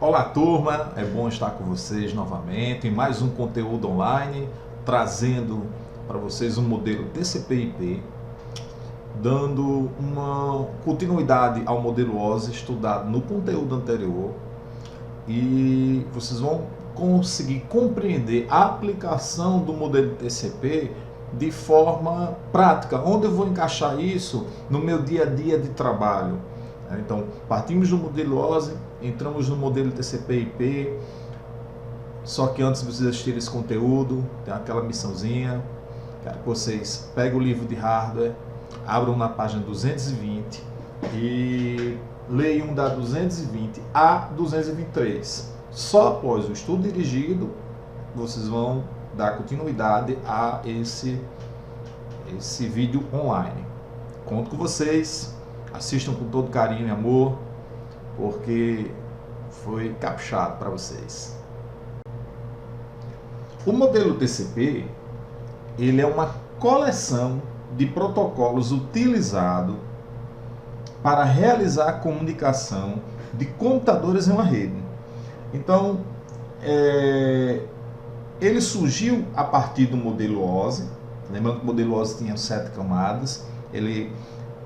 Olá turma, é bom estar com vocês novamente em mais um conteúdo online, trazendo para vocês um modelo TCP/IP, dando uma continuidade ao modelo OSI estudado no conteúdo anterior, e vocês vão conseguir compreender a aplicação do modelo TCP de forma prática, onde eu vou encaixar isso no meu dia a dia de trabalho. Então, partimos do modelo OSI, entramos no modelo TCP/IP, só que antes de vocês assistirem esse conteúdo, tem aquela missãozinha, quero que vocês peguem o livro de hardware, abram na página 220 e leiam da 220 a 223. Só após o estudo dirigido, vocês vão dar continuidade a esse vídeo online. Conto com vocês. Assistam com todo carinho e amor, porque foi caprichado para vocês. O modelo TCP, ele é uma coleção de protocolos utilizados para realizar a comunicação de computadores em uma rede. Então, ele surgiu a partir do modelo OSI. Lembrando que o modelo OSI tinha 7 camadas. Ele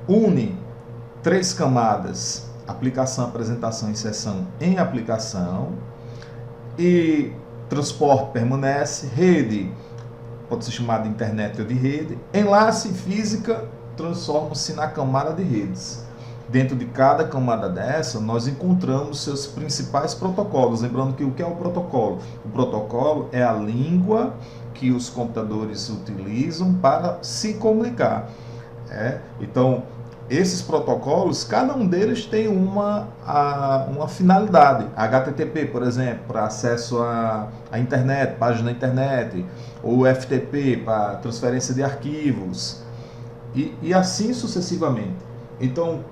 une 3 camadas: aplicação, apresentação, inserção em aplicação, e transporte permanece, rede pode ser chamada de internet ou de rede, enlace e física transformam-se na camada de redes. Dentro de cada camada dessa, nós encontramos seus principais protocolos. Lembrando que o que é o protocolo? O protocolo é a língua que os computadores utilizam para se comunicar. Então, esses protocolos, cada um deles tem uma finalidade. HTTP, por exemplo, para acesso à internet, página da internet, ou FTP para transferência de arquivos, e assim sucessivamente. Então,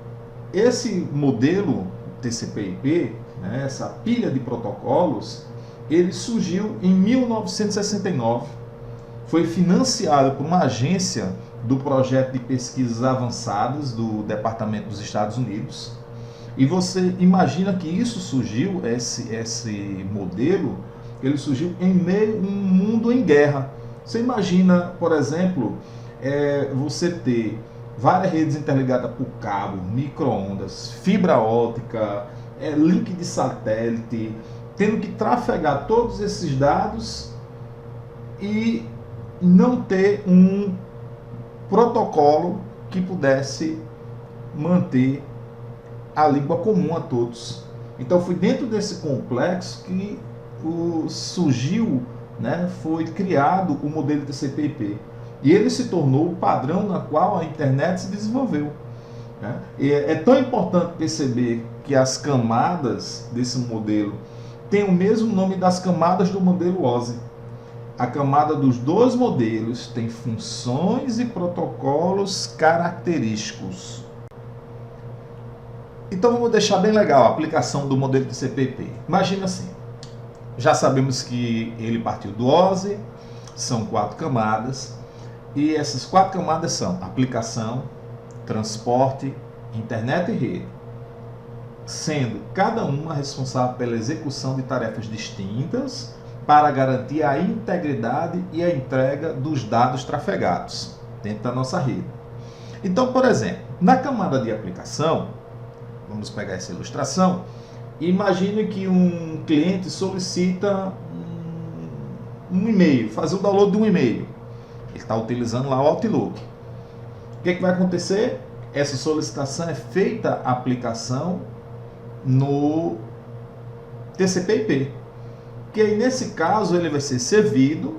esse modelo TCP/IP, essa pilha de protocolos, ele surgiu em 1969, foi financiado por uma agência do projeto de pesquisas avançadas do Departamento dos Estados Unidos. E você imagina que isso surgiu, esse modelo, ele surgiu em meio a um mundo em guerra. Você imagina, por exemplo, você ter várias redes interligadas por cabo, micro-ondas, fibra ótica, link de satélite, tendo que trafegar todos esses dados e não ter um protocolo que pudesse manter a língua comum a todos. Então foi dentro desse complexo que surgiu, foi criado o modelo TCP/IP. E ele se tornou o padrão na qual a internet se desenvolveu. E é tão importante perceber que as camadas desse modelo têm o mesmo nome das camadas do modelo OSI. A camada dos dois modelos tem funções e protocolos característicos. Então vamos deixar bem legal a aplicação do modelo TCP/IP. Imagina assim, já sabemos que ele partiu do OSI, são 4 camadas, e essas 4 camadas são aplicação, transporte, internet e rede, sendo cada uma responsável pela execução de tarefas distintas para garantir a integridade e a entrega dos dados trafegados dentro da nossa rede. Então, por exemplo, na camada de aplicação, vamos pegar essa ilustração, imagine que um cliente solicita um e-mail, fazer o download de um e-mail. Ele está utilizando lá o Outlook. O que vai acontecer? Essa solicitação é feita a aplicação no TCP/IP. Que aí, nesse caso, ele vai ser servido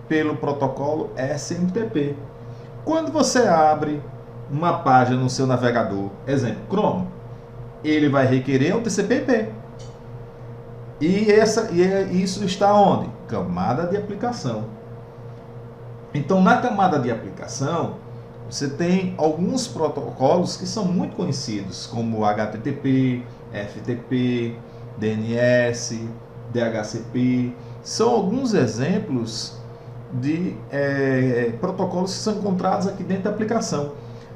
pelo protocolo SMTP. Quando você abre uma página no seu navegador, exemplo, Chrome, ele vai requerer o TCP/IP. E isso está onde? Camada de aplicação. Então, na camada de aplicação, você tem alguns protocolos que são muito conhecidos, como HTTP, FTP, DNS, DHCP. São alguns exemplos de protocolos que são encontrados aqui dentro da aplicação.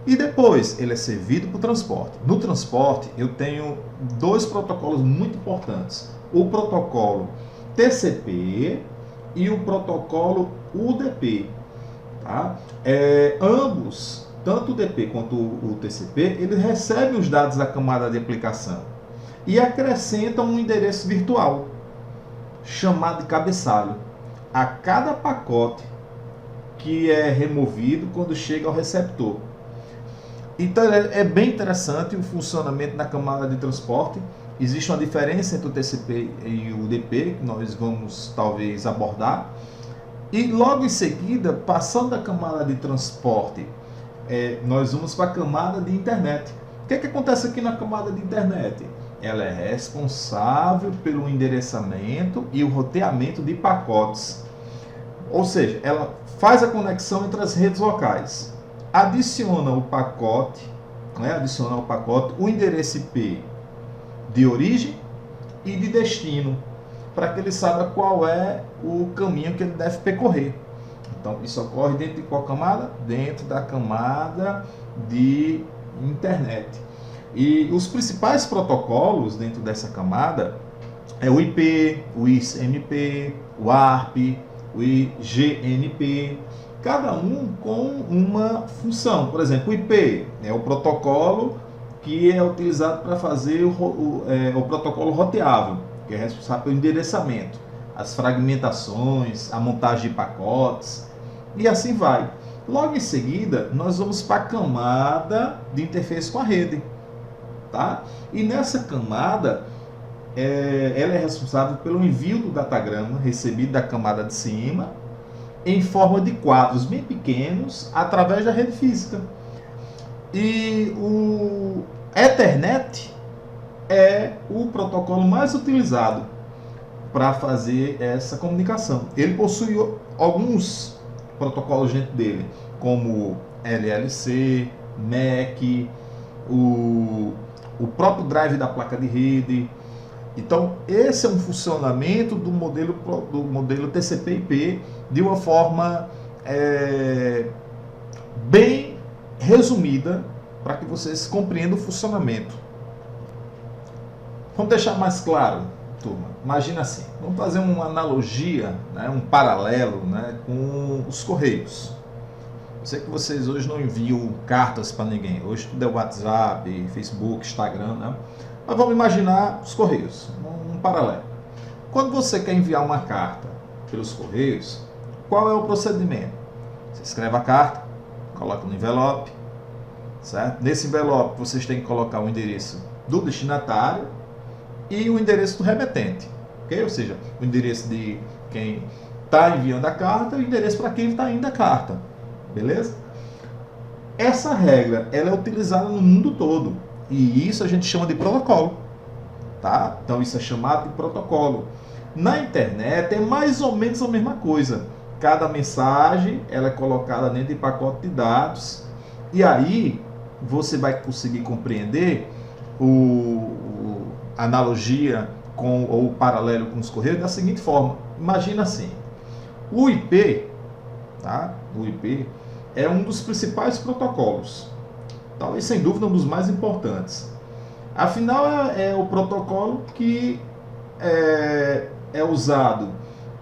E depois ele é servido para o transporte. No transporte eu tenho dois protocolos muito importantes. O protocolo TCP e o protocolo UDP. Tá? Ambos, tanto o UDP quanto o TCP, eles recebem os dados da camada de aplicação e acrescentam um endereço virtual chamado de cabeçalho a cada pacote que é removido quando chega ao receptor. Então é bem interessante o funcionamento da camada de transporte. Existe uma diferença entre o TCP e o UDP, que nós vamos talvez abordar. E logo em seguida, passando da camada de transporte, nós vamos para a camada de internet. O que acontece aqui na camada de internet? Ela é responsável pelo endereçamento e o roteamento de pacotes. Ou seja, ela faz a conexão entre as redes locais. Adiciona o pacote, o endereço IP de origem e de destino, para que ele saiba qual é o caminho que ele deve percorrer. Então, isso ocorre dentro de qual camada? Dentro da camada de internet. E os principais protocolos dentro dessa camada é o IP, o ICMP, o ARP, o IGNP, cada um com uma função. Por exemplo, o IP é o protocolo que é utilizado para fazer o protocolo roteável, que é responsável pelo endereçamento, as fragmentações, a montagem de pacotes e assim vai. Logo em seguida, nós vamos para a camada de interface com a rede. Tá? E nessa camada, ela é responsável pelo envio do datagrama recebido da camada de cima em forma de quadros bem pequenos através da rede física. E o Ethernet é o protocolo mais utilizado para fazer essa comunicação. Ele possui alguns protocolos dentro dele, como LLC, MAC, o próprio drive da placa de rede. Então, esse é um funcionamento do modelo TCP/IP de uma forma bem resumida, para que vocês compreendam o funcionamento. Vamos deixar mais claro, turma. Imagina assim, vamos fazer uma analogia, né, um paralelo, né, com os correios. Eu sei que vocês hoje não enviam cartas para ninguém. Hoje tudo é WhatsApp, Facebook, Instagram, né? Mas vamos imaginar os correios, um paralelo. Quando você quer enviar uma carta pelos correios, qual é o procedimento? Você escreve a carta, coloca no envelope, certo? Nesse envelope vocês têm que colocar o endereço do destinatário e o endereço do remetente, ok? Ou seja, o endereço de quem está enviando a carta e o endereço para quem está indo a carta, beleza? Essa regra ela é utilizada no mundo todo e isso a gente chama de protocolo, tá? Então isso é chamado de protocolo. Na internet é mais ou menos a mesma coisa. Cada mensagem ela é colocada dentro de pacote de dados e aí você vai conseguir compreender a analogia ou o paralelo com os correios da seguinte forma. Imagina assim, o IP, tá? O IP é um dos principais protocolos, talvez sem dúvida um dos mais importantes. Afinal é o protocolo que é usado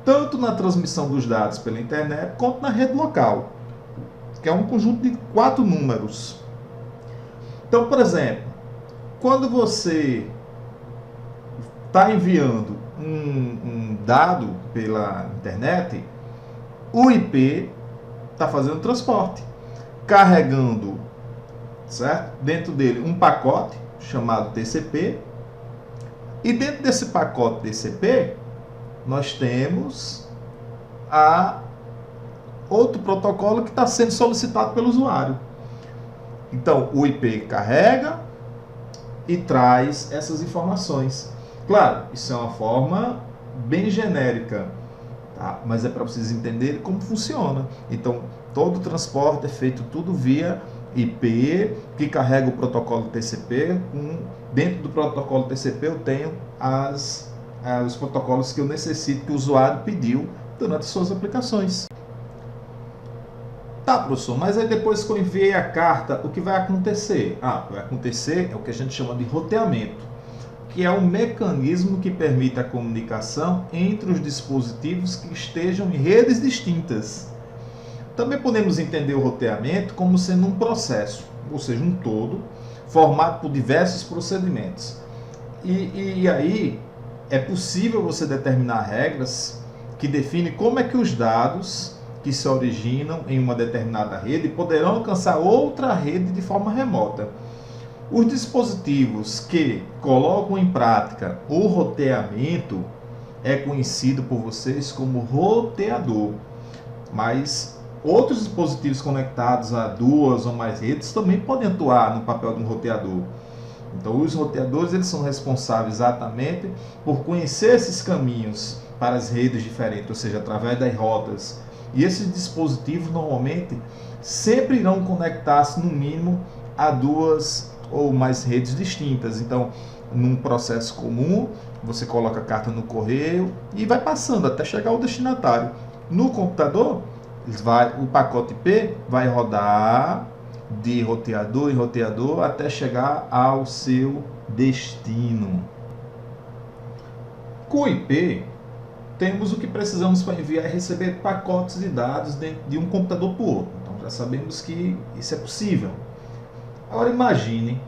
tanto na transmissão dos dados pela internet quanto na rede local, que é um conjunto de 4 números. Então, por exemplo, quando você está enviando um dado pela internet, o IP está fazendo transporte, carregando, certo? Dentro dele um pacote chamado TCP, e dentro desse pacote TCP nós temos outro protocolo que está sendo solicitado pelo usuário. Então o IP carrega e traz essas informações. Claro, isso é uma forma bem genérica, tá? Mas é para vocês entenderem como funciona. Então todo o transporte é feito tudo via IP, que carrega o protocolo TCP. Dentro do protocolo TCP eu tenho os protocolos que eu necessito, que o usuário pediu durante suas aplicações. Tá, professor, mas aí depois que eu enviei a carta, o que vai acontecer? O que vai acontecer é o que a gente chama de roteamento, que é um mecanismo que permite a comunicação entre os dispositivos que estejam em redes distintas. Também podemos entender o roteamento como sendo um processo, ou seja, um todo, formado por diversos procedimentos. E aí é possível você determinar regras que definem como é que os dados que se originam em uma determinada rede poderão alcançar outra rede de forma remota. Os dispositivos que colocam em prática o roteamento é conhecido por vocês como roteador, mas outros dispositivos conectados a duas ou mais redes também podem atuar no papel de um roteador. Então, os roteadores eles são responsáveis exatamente por conhecer esses caminhos para as redes diferentes, ou seja, através das rotas. E esses dispositivos normalmente sempre irão conectar-se no mínimo a duas ou mais redes distintas. Então, num processo comum, você coloca a carta no correio e vai passando até chegar ao destinatário. No computador, o pacote IP vai rodar de roteador em roteador até chegar ao seu destino. Com o IP, temos o que precisamos para enviar e receber pacotes de dados de um computador para o outro. Então já sabemos que isso é possível. Agora imagine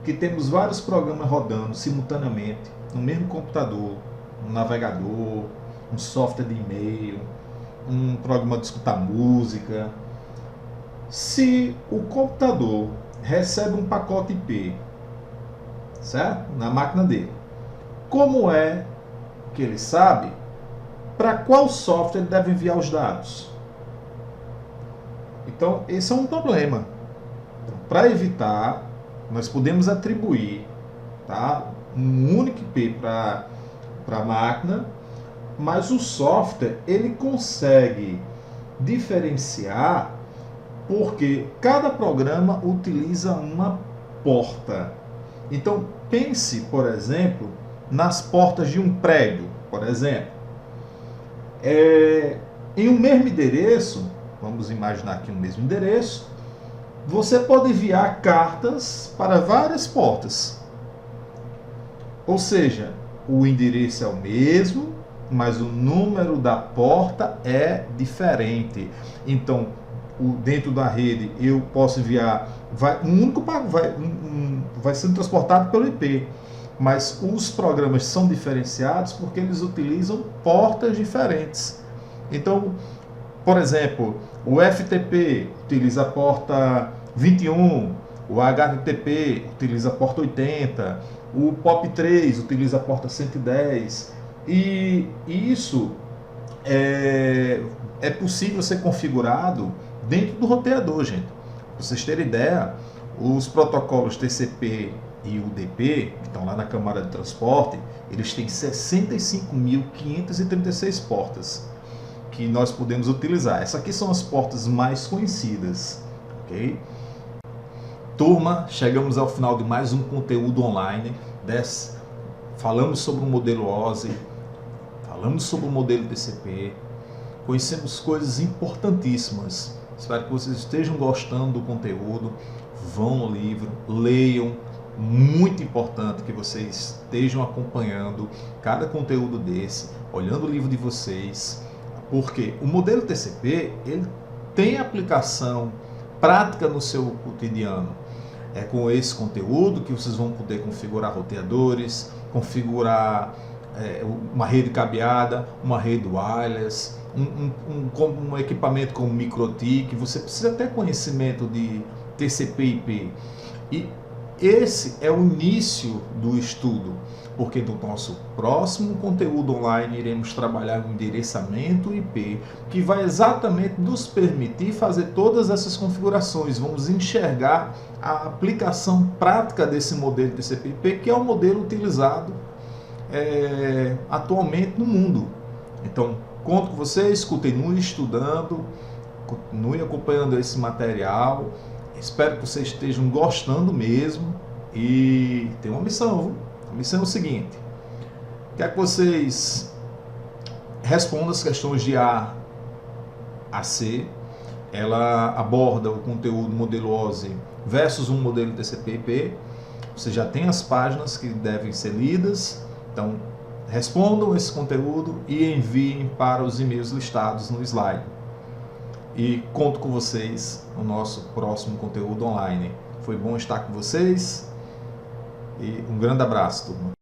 que temos vários programas rodando simultaneamente no mesmo computador, um navegador, um software de e-mail, um programa de escutar música. Se o computador recebe um pacote IP, certo? Na máquina dele, como é que ele sabe para qual software ele deve enviar os dados? Então, esse é um problema. Então, para evitar, nós podemos atribuir, tá, um único IP para a máquina, mas o software ele consegue diferenciar porque cada programa utiliza uma porta. Então, pense, por exemplo, nas portas de um prédio, por exemplo. Em um mesmo endereço, vamos imaginar aqui um mesmo endereço, você pode enviar cartas para várias portas. Ou seja, o endereço é o mesmo, mas o número da porta é diferente. Então, dentro da rede, eu posso enviar, vai sendo transportado pelo IP, mas os programas são diferenciados porque eles utilizam portas diferentes. Então, por exemplo, o FTP utiliza a porta 21, o HTTP utiliza a porta 80, o POP3 utiliza a porta 110, e isso é possível ser configurado dentro do roteador, gente. Para vocês terem ideia, os protocolos TCP e UDP, que estão lá na camada de transporte, eles têm 65.536 portas que nós podemos utilizar. Essas aqui são as portas mais conhecidas, ok? Turma, chegamos ao final de mais um conteúdo online. Falamos sobre o modelo OSI, falamos sobre o modelo TCP, conhecemos coisas importantíssimas. Espero que vocês estejam gostando do conteúdo. Vão no livro, leiam. Muito importante que vocês estejam acompanhando cada conteúdo desse, olhando o livro de vocês, porque o modelo TCP ele tem aplicação prática no seu cotidiano. É com esse conteúdo que vocês vão poder configurar roteadores, configurar uma rede cabeada, uma rede wireless, um equipamento como MikroTik. Você precisa ter conhecimento de TCP/IP. E esse é o início do estudo, porque no nosso próximo conteúdo online iremos trabalhar o endereçamento IP, que vai exatamente nos permitir fazer todas essas configurações. Vamos enxergar a aplicação prática desse modelo TCP/IP, que é o modelo utilizado atualmente no mundo. Então, conto com vocês, continue estudando, continue acompanhando esse material. Espero que vocês estejam gostando mesmo. E tem uma missão, viu? A missão é o seguinte: quero que vocês respondam as questões de A a C ela aborda o conteúdo modelo OSI versus um modelo TCP/IP. Você já tem as páginas que devem ser lidas, então respondam esse conteúdo e enviem para os e-mails listados no slide. E conto com vocês no nosso próximo conteúdo online. Foi bom estar com vocês e um grande abraço, turma.